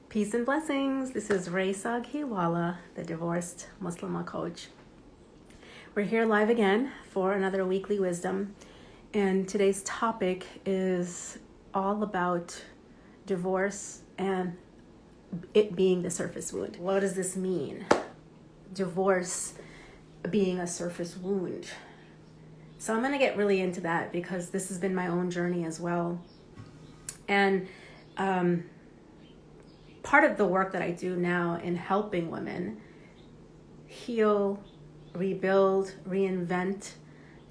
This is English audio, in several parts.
Peace and blessings. This is Rayesa Gheewala, the Divorced Muslimah Coach. We're here live again for another weekly wisdom. And today's topic is all about divorce and it being the surface wound. What does this mean? Divorce being a surface wound. So I'm going to get really into that because this has been my own journey as well. And part of the work that I do now in helping women heal, rebuild, reinvent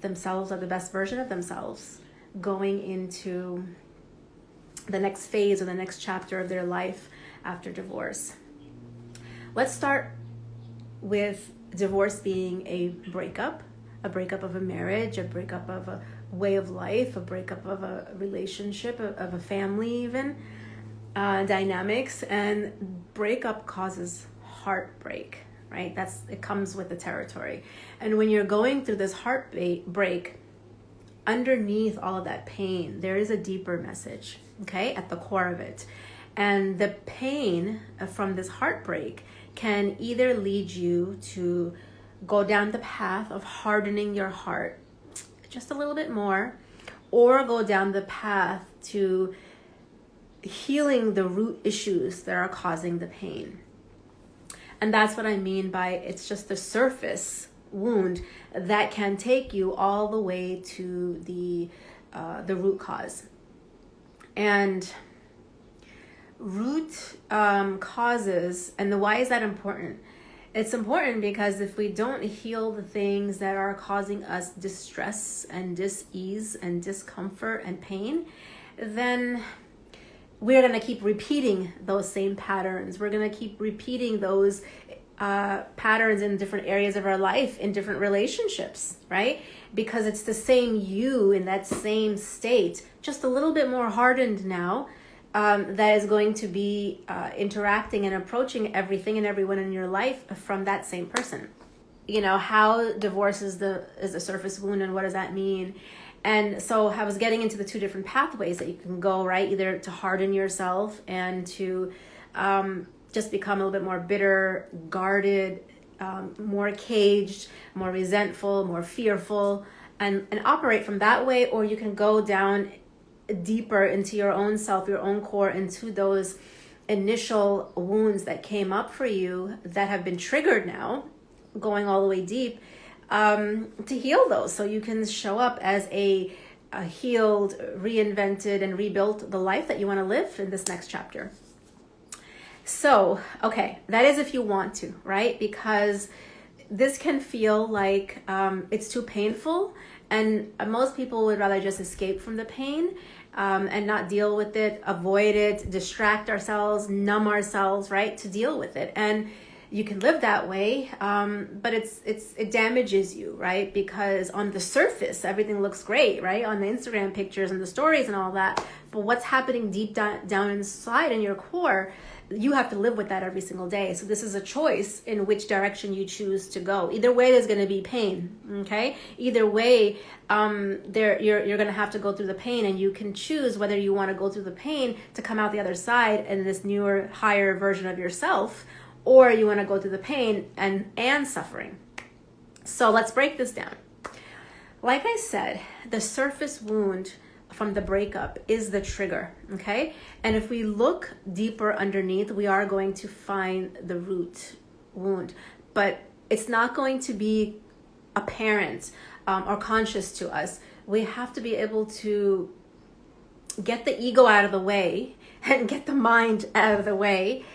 themselves or the best version of themselves going into the next phase or the next chapter of their life after divorce. Let's start with divorce being a breakup of a marriage, a breakup of a way of life, a breakup of a relationship, of a family even. Dynamics, and breakup causes heartbreak, right? It comes with the territory. And when you're going through this heartbreak, underneath all of that pain, there is a deeper message, okay, at the core of it. And the pain from this heartbreak can either lead you to go down the path of hardening your heart just a little bit more, or go down the path to healing the root issues that are causing the pain. And that's what I mean by it's just the surface wound that can take you all the way to the root cause. And root causes, and why is that important? It's important because if we don't heal the things that are causing us distress and dis-ease and discomfort and pain, then we're going to keep repeating those same patterns. We're going to keep repeating those patterns in different areas of our life, in different relationships, right? Because it's the same you in that same state, just a little bit more hardened now, that is going to be interacting and approaching everything and everyone in your life from that same person. You know, how divorce is the surface wound, and what does that mean? And so I was getting into the two different pathways that you can go, right? Either to harden yourself and to just become a little bit more bitter, guarded, more caged, more resentful, more fearful, and operate from that way. Or you can go down deeper into your own self, your own core, into those initial wounds that came up for you that have been triggered now, going all the way deep, to heal those, so you can show up as a healed, reinvented, and rebuilt the life that you want to live in this next chapter. So, okay, that is if you want to, right? Because this can feel like it's too painful, and most people would rather just escape from the pain and not deal with it, avoid it, distract ourselves, numb ourselves, right, to deal with it. And you can live that way, but it damages you, right? Because on the surface, everything looks great, right? On the Instagram pictures and the stories and all that. But what's happening deep down inside in your core, you have to live with that every single day. So this is a choice in which direction you choose to go. Either way, there's going to be pain, okay? Either way, you're going to have to go through the pain, and you can choose whether you want to go through the pain to come out the other side in this newer, higher version of yourself, or you want to go through the pain and suffering. So let's break this down. Like I said, the surface wound from the breakup is the trigger, okay? And if we look deeper underneath, we are going to find the root wound. But it's not going to be apparent or conscious to us. We have to be able to get the ego out of the way and get the mind out of the way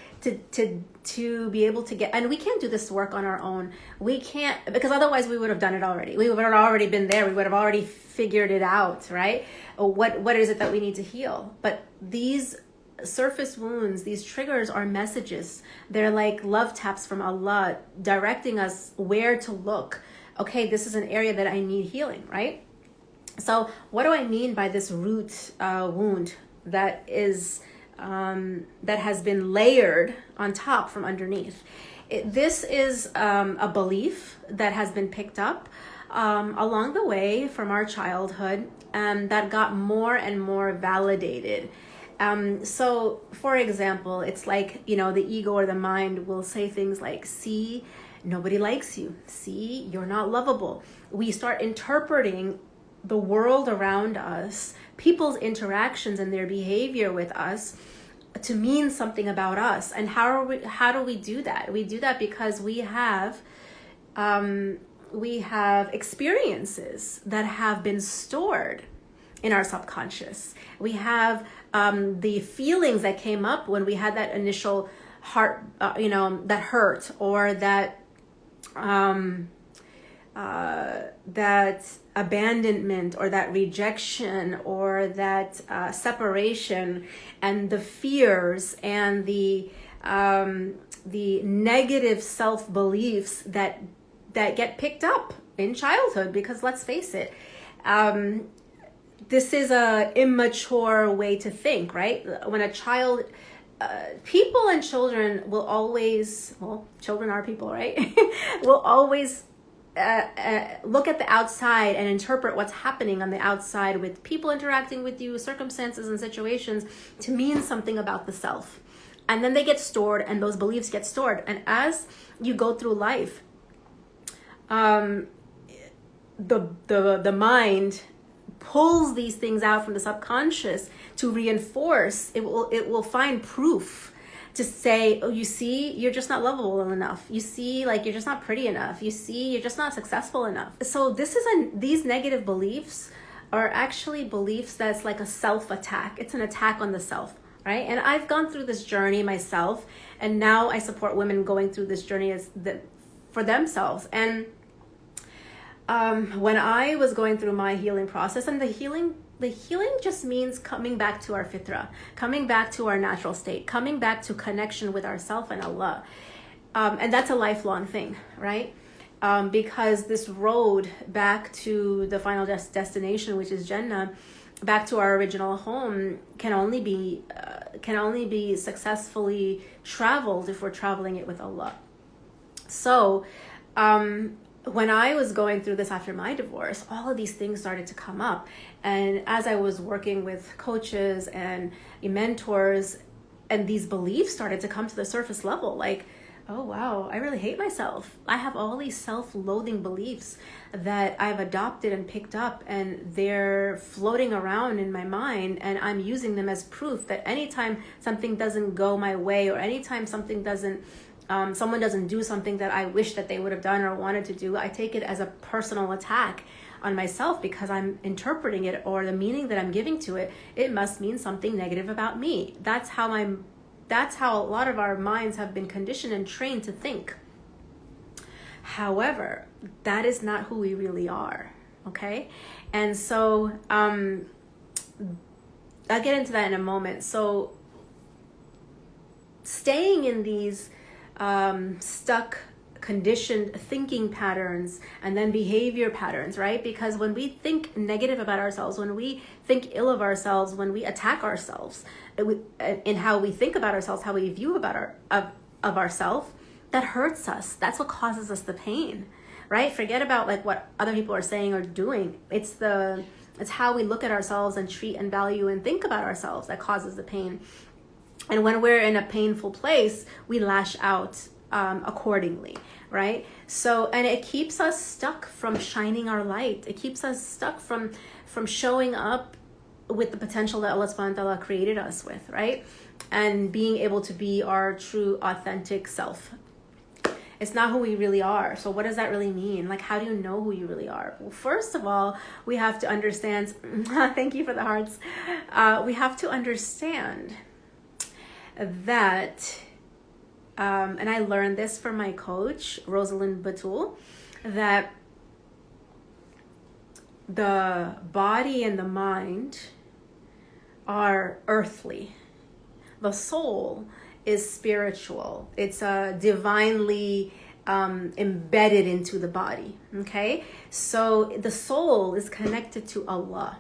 to be able to get, and we can't do this work on our own. We can't, because otherwise we would have done it already. We would have already been there. We would have already figured it out, right? What is it that we need to heal? But these surface wounds, these triggers are messages. They're like love taps from Allah, directing us where to look. Okay, this is an area that I need healing, right? So what do I mean by this root wound that has been layered on top from underneath? This is a belief that has been picked up along the way from our childhood, that got more and more validated So, for example, it's like, you know, the ego or the mind will say things like, see, nobody likes you. See, you're not lovable. We start interpreting the world around us, people's interactions and their behavior with us to mean something about us. And how do we do that? We do that because we have experiences that have been stored in our subconscious. We have the feelings that came up when we had that initial heart, that hurt, or that that abandonment, or that rejection, or that separation, and the fears and the negative self-beliefs that get picked up in childhood. Because let's face it, this is a immature way to think, right? When a child, people and children will always, well, children are people, right? will always look at the outside and interpret what's happening on the outside with people interacting with you, circumstances and situations, to mean something about the self. And then they get stored, and those beliefs get stored. And as you go through life, the mind pulls these things out from the subconscious to reinforce. It will find proof to say, oh, you see, you're just not lovable enough. You see, like, you're just not pretty enough. You see, you're just not successful enough. So these negative beliefs are actually beliefs that's like a self-attack. It's an attack on the self, right? And I've gone through this journey myself, and now I support women going through this journey for themselves. And when I was going through my healing process, and the healing just means coming back to our fitra, coming back to our natural state, coming back to connection with ourself and Allah. And that's a lifelong thing, right? Because this road back to the final destination, which is Jannah, back to our original home, can only be successfully traveled if we're traveling it with Allah. So, when I was going through this after my divorce, all of these things started to come up. And as I was working with coaches and mentors, and these beliefs started to come to the surface level, like, oh wow, I really hate myself. I have all these self-loathing beliefs that I've adopted and picked up, and they're floating around in my mind, and I'm using them as proof that anytime something doesn't go my way, or anytime something someone doesn't do something that I wish that they would have done or wanted to do, I take it as a personal attack on myself, because I'm interpreting it, or the meaning that I'm giving to it, it must mean something negative about me. That's how a lot of our minds have been conditioned and trained to think. However, that is not who we really are, okay? And so I'll get into that in a moment. So staying in these stuck, conditioned thinking patterns, and then behavior patterns, right? Because when we think negative about ourselves, when we think ill of ourselves, when we attack ourselves in how we think about ourselves, how we view of ourselves, that hurts us. That's what causes us the pain, right? Forget about like what other people are saying or doing. It's how we look at ourselves and treat and value and think about ourselves that causes the pain. And when we're in a painful place, we lash out accordingly, right? So, and it keeps us stuck from shining our light. It keeps us stuck from showing up with the potential that Allah subhanahu wa ta'ala created us with, right? And being able to be our true, authentic self. It's not who we really are. So what does that really mean? Like, how do you know who you really are? Well, first of all, we have to understand, thank you for the hearts. We have to understand that, and I learned this from my coach, Rosalind Batul, that the body and the mind are earthly. The soul is spiritual. It's divinely embedded into the body, okay? So the soul is connected to Allah,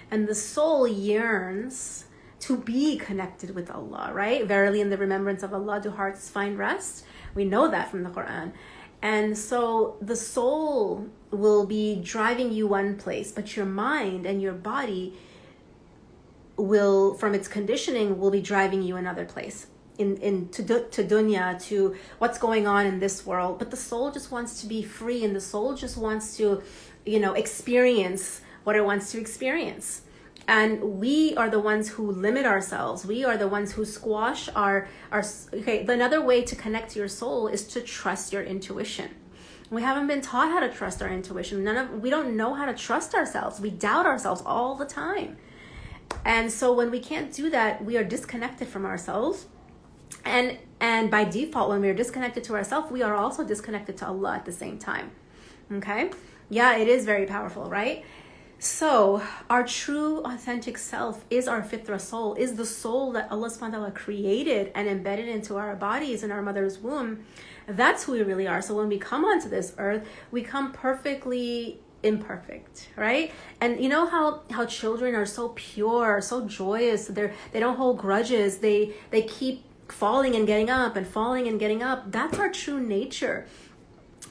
and the soul yearns to be connected with Allah, right? Verily, in the remembrance of Allah do hearts find rest. We know that from the Quran. And so the soul will be driving you one place, but your mind and your body will, from its conditioning, will be driving you another place, to dunya, to what's going on in this world. But the soul just wants to be free, and the soul just wants to, experience what it wants to experience. And we are the ones who limit ourselves. We are the ones who squash our okay. Another way to connect to your soul is to trust your intuition. We haven't been taught how to trust our intuition. We don't know how to trust ourselves. We doubt ourselves all the time. And so when we can't do that, we are disconnected from ourselves. And by default, when we are disconnected to ourselves, we are also disconnected to Allah at the same time. Okay? Yeah, it is very powerful, right? So our true authentic self is our fitra soul, is the soul that Allah subhanahu wa ta'ala created and embedded into our bodies in our mother's womb. That's who we really are. So when we come onto this earth, we come perfectly imperfect, right? And you know how children are so pure, so joyous. They don't hold grudges. They keep falling and getting up and falling and getting up. That's our true nature.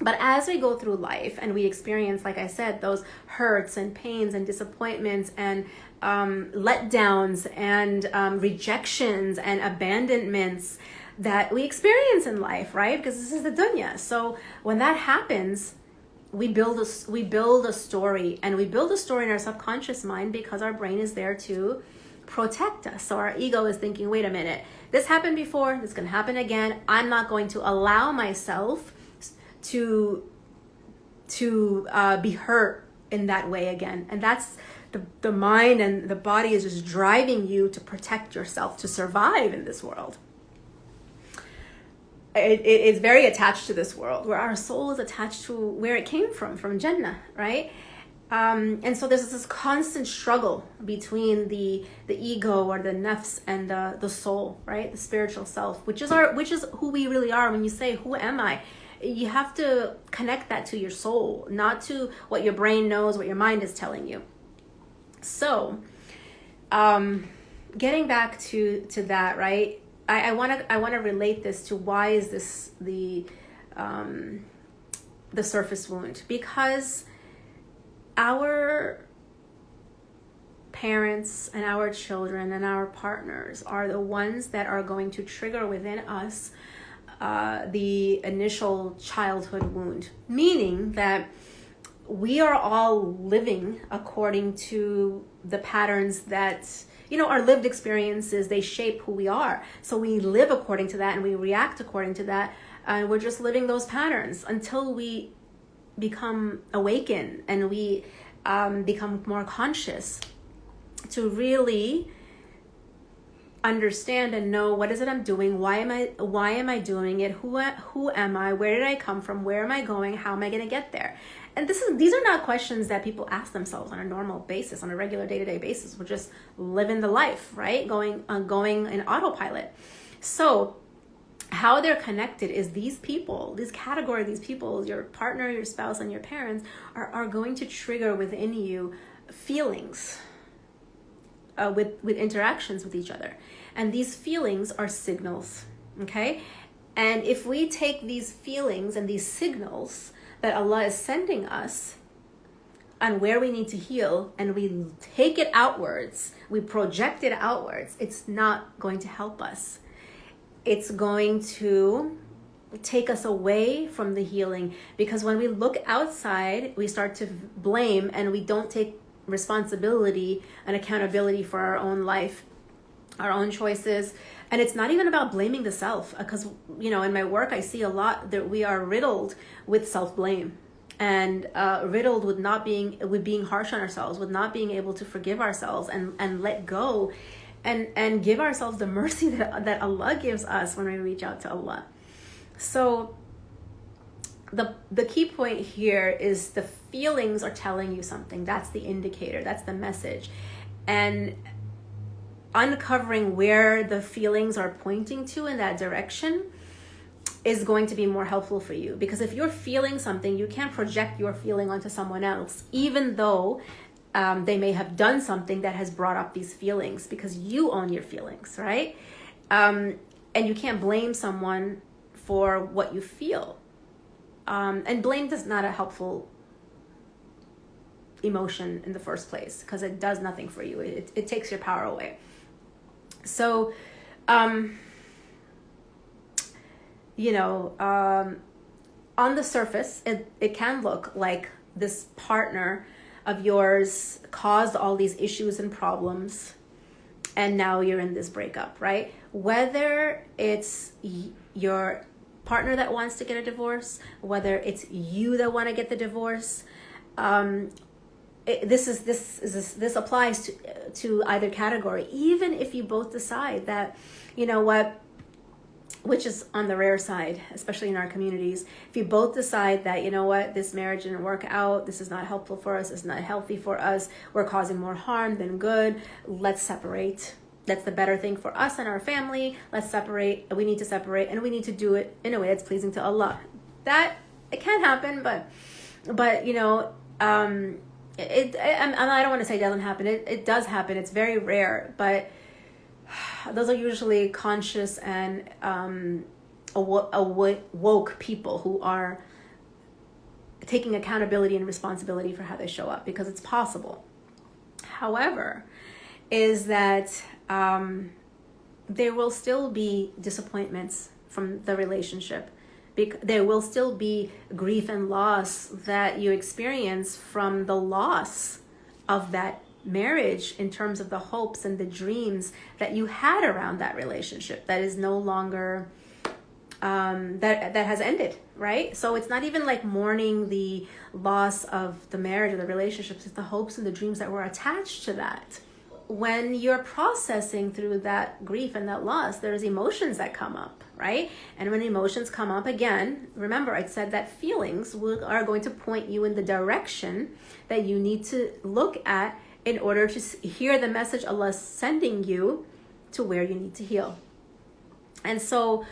But as we go through life and we experience, like I said, those hurts and pains and disappointments and letdowns and rejections and abandonments that we experience in life, right? Because this is the dunya. So when that happens, we build a story, and we build a story in our subconscious mind because our brain is there to protect us. So our ego is thinking, wait a minute, this happened before, this can happen again. I'm not going to allow myself to be hurt in that way again. And that's the mind, and the body is just driving you to protect yourself, to survive in this world. It is very attached to this world, where our soul is attached to where it came from Jannah, right? And so there's this constant struggle between the ego or the nafs and the soul, right? The spiritual self, which is who we really are. When you say, who am I? You have to connect that to your soul, not to what your brain knows, what your mind is telling you. So, getting back to that, right? I want to relate this to why is this the surface wound? Because our parents and our children and our partners are the ones that are going to trigger within us the initial childhood wound, meaning that we are all living according to the patterns that, our lived experiences, they shape who we are. So we live according to that and we react according to that. And we're just living those patterns until we become awakened and we become more conscious to really understand and know, what is it I'm doing? Why am I doing it? Who am I? Where did I come from? Where am I going? How am I going to get there? And these are not questions that people ask themselves on a normal basis, on a regular day-to-day basis. We're just living the life, right? Going in autopilot. So how they're connected is these people, these people, your partner, your spouse, and your parents are going to trigger within you feelings with interactions with each other. And these feelings are signals, okay? And if we take these feelings and these signals that Allah is sending us on where we need to heal, and we take it outwards, we project it outwards, it's not going to help us. It's going to take us away from the healing, because when we look outside, we start to blame and we don't take responsibility and accountability for our own life, our own choices. And it's not even about blaming the self, because in my work I see a lot that we are riddled with self-blame and riddled with being harsh on ourselves, with not being able to forgive ourselves and let go and give ourselves the mercy that Allah gives us when we reach out to Allah. So the key point here is the feelings are telling you something. That's the indicator. That's the message. And uncovering where the feelings are pointing to in that direction is going to be more helpful for you. Because if you're feeling something, you can't project your feeling onto someone else, even though they may have done something that has brought up these feelings, because you own your feelings, right? And you can't blame someone for what you feel. And blame is not a helpful emotion in the first place, because it does nothing for you. It takes your power away. So, on the surface, it can look like this partner of yours caused all these issues and problems, and now you're in this breakup, right? Whether it's your partner that wants to get a divorce, whether it's you that want to get the divorce, this applies to either category. Even if you both decide that, you know what, which is on the rare side, especially in our communities, if you both decide that, you know what, this marriage didn't work out, this is not helpful for us, it's not healthy for us, we're causing more harm than good, let's separate. That's the better thing for us and our family. Let's separate. We need to separate, and we need to do it in a way that's pleasing to Allah. That it can happen, but I don't want to say it doesn't happen. It does happen. It's very rare, but those are usually conscious and woke people who are taking accountability and responsibility for how they show up, because it's possible. However, is that there will still be disappointments from the relationship. There will still be grief and loss that you experience from the loss of that marriage, in terms of the hopes and the dreams that you had around that relationship that is no longer that has ended, right? So it's not even like mourning the loss of the marriage or the relationships, it's the hopes and the dreams that were attached to that. When you're processing through that grief and that loss, there's emotions that come up, right? And when emotions come up, again, remember I said that feelings are going to point you in the direction that you need to look at in order to hear the message Allah is sending you to where you need to heal. And so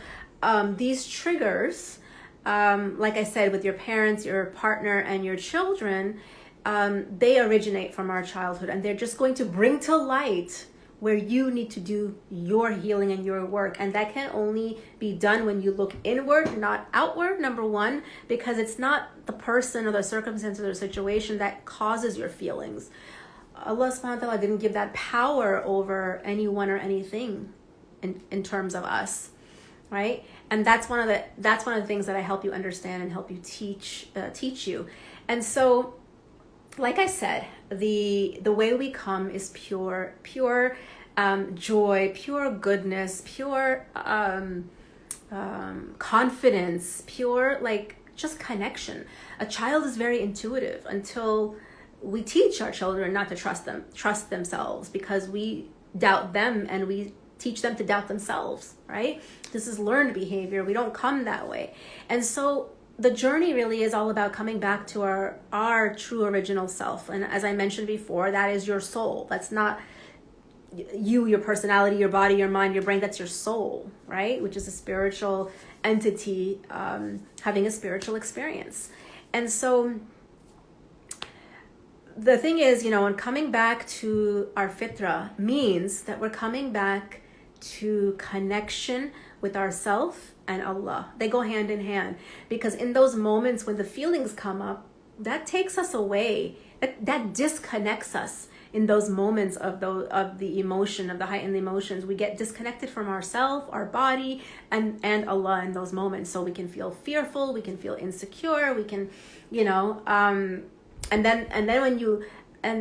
these triggers, like I said, with your parents, your partner, and your children, they originate from our childhood, and they're just going to bring to light where you need to do your healing and your work. And that can only be done when you look inward, not outward, number one, because it's not the person or the circumstance or the situation that causes your feelings. Allah subhanahu wa ta'ala didn't give that power over anyone or anything in terms of us, right? And that's one of the things that I help you understand and help you teach you. And so, like I said, the way we come is pure joy, pure goodness, pure confidence, pure just connection. A child is very intuitive until we teach our children not to trust themselves, because we doubt them and we teach them to doubt themselves, right? This is learned behavior. We don't come that way. And so the journey really is all about coming back to our true original self. And as I mentioned before, that is your soul. That's not you, your personality, your body, your mind, your brain. That's your soul, right? Which is a spiritual entity having a spiritual experience. And so the thing is, when coming back to our fitra means that we're coming back to connection with ourself and Allah. They go hand in hand, because in those moments when the feelings come up, that takes us away. That disconnects us in those moments of the emotion, of the heightened emotions. We get disconnected from ourselves, our body, and Allah in those moments. So we can feel fearful, we can feel insecure, we can, and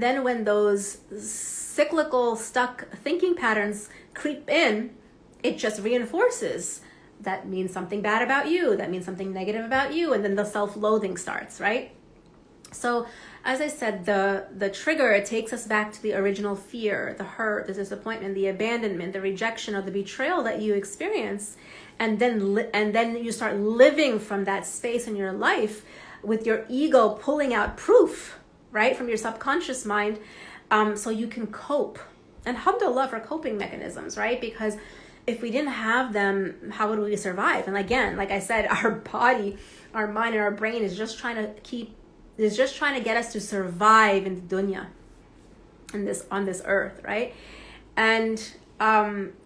then when those cyclical stuck thinking patterns creep in, it just reinforces. That means something bad about you. That means something negative about you. And then the self-loathing starts, right? So as I said, the trigger, it takes us back to the original fear, the hurt, the disappointment, the abandonment, the rejection, or the betrayal that you experience. And then you start living from that space in your life with your ego pulling out proof, right, from your subconscious mind, so you can cope. And alhamdulillah for coping mechanisms, right? Because if we didn't have them, how would we survive? And again, like I said, our body, our mind, and our brain is just trying to get us to survive in the dunya, on this earth, right? And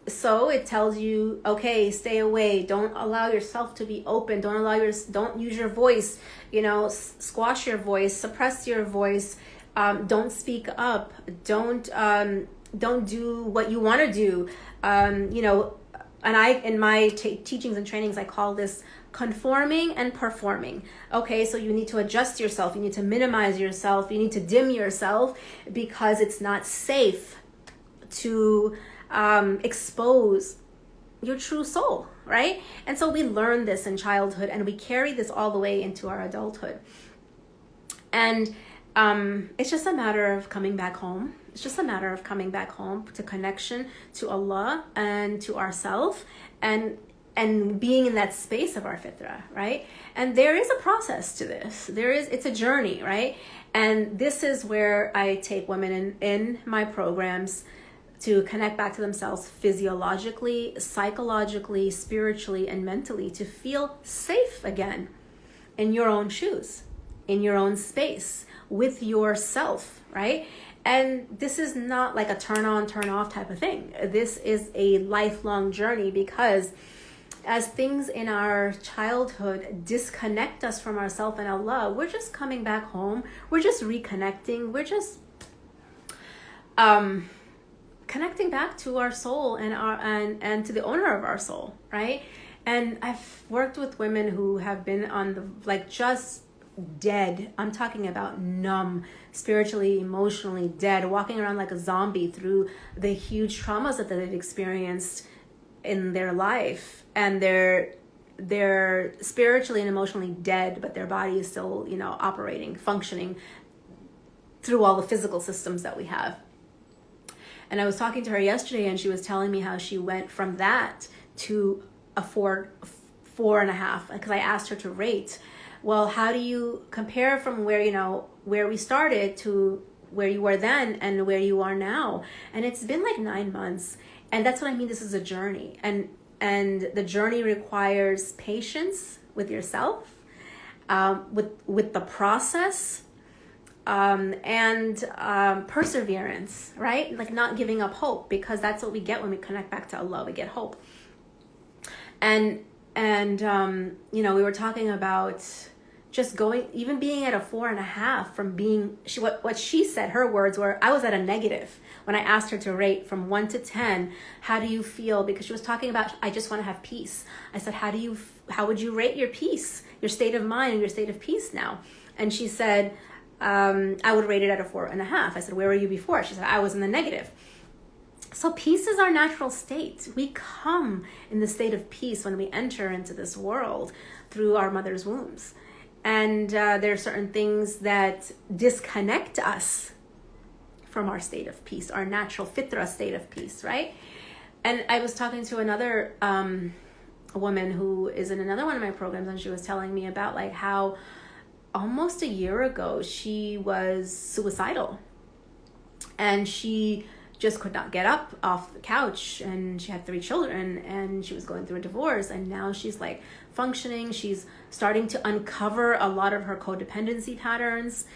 so it tells you, okay, stay away. Don't allow yourself to be open. Don't use your voice. Squash your voice, suppress your voice. Don't speak up. Don't do what you want to do. And I, in my teachings and trainings, I call this conforming and performing. Okay, so you need to adjust yourself. You need to minimize yourself. You need to dim yourself because it's not safe to expose your true soul, right? And so we learn this in childhood and we carry this all the way into our adulthood. And it's just a matter of coming back home. It's just a matter of coming back home to connection to Allah and to ourselves, and being in that space of our fitra, right? And there is a process to this. It's a journey, right? And this is where I take women in my programs to connect back to themselves physiologically, psychologically, spiritually, and mentally, to feel safe again in your own shoes, in your own space, with yourself, right? And this is not like a turn on, turn off type of thing. This is a lifelong journey, because as things in our childhood disconnect us from ourselves and Allah, we're just coming back home. We're just reconnecting. We're just connecting back to our soul and to the owner of our soul, right? And I've worked with women who have been on the just dead. I'm talking about numb, spiritually, emotionally dead, walking around like a zombie through the huge traumas that they've experienced in their life, and they're spiritually and emotionally dead, but their body is still, operating, functioning through all the physical systems that we have. And I was talking to her yesterday, and she was telling me how she went from that to a 4.5, because I asked her to rate. Well, how do you compare from where we started to where you were then and where you are now? And it's been like 9 months. And that's what I mean. This is a journey. And the journey requires patience with yourself, with the process, and perseverance, right? Like not giving up hope, because that's what we get when we connect back to Allah. We get hope. And we were talking about just even being at a 4.5 from being, what she said, her words were, I was at a negative when I asked her to rate from 1 to 10. How do you feel? Because she was talking about, I just want to have peace. I said, how would you rate your peace, your state of mind and your state of peace now? And she said, I would rate it at a 4.5. I said, where were you before? She said, I was in the negative. So peace is our natural state. We come in the state of peace when we enter into this world through our mother's wombs. And there are certain things that disconnect us from our state of peace, our natural fitra state of peace, right? And I was talking to another woman who is in another one of my programs, and she was telling me about like how almost a year ago she was suicidal, and she just could not get up off the couch, and she had 3 children, and she was going through a divorce, and now she's like functioning. She's starting to uncover a lot of her codependency patterns.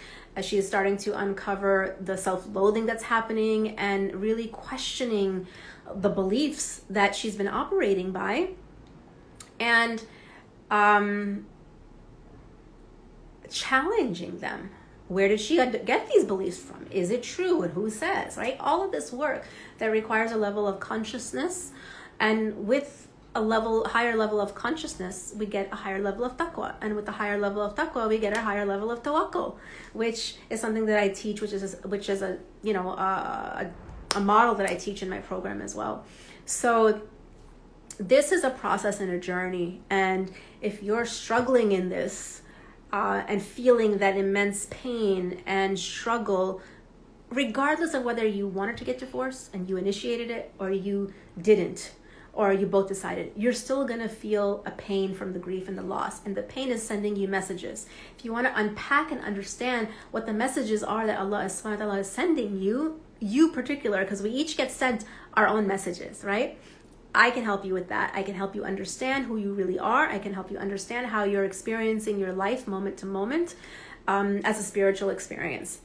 She is starting to uncover the self-loathing that's happening, and really questioning the beliefs that she's been operating by, and challenging them. Where did she get these beliefs from? Is it true? And who says, right? All of this work that requires a level of consciousness, and with a higher level of consciousness, we get a higher level of taqwa. And with a higher level of taqwa, we get a higher level of tawakkul, which is something that I teach, which is a model that I teach in my program as well. So this is a process and a journey. And if you're struggling in this, and feeling that immense pain and struggle, regardless of whether you wanted to get divorced and you initiated it, or you didn't, or you both decided, you're still going to feel a pain from the grief and the loss. And the pain is sending you messages. If you want to unpack and understand what the messages are that Allah subhanahu wa ta'ala is sending you particular, because we each get sent our own messages, right? I can help you with that. I can help you understand who you really are. I can help you understand how you're experiencing your life moment to moment, as a spiritual experience.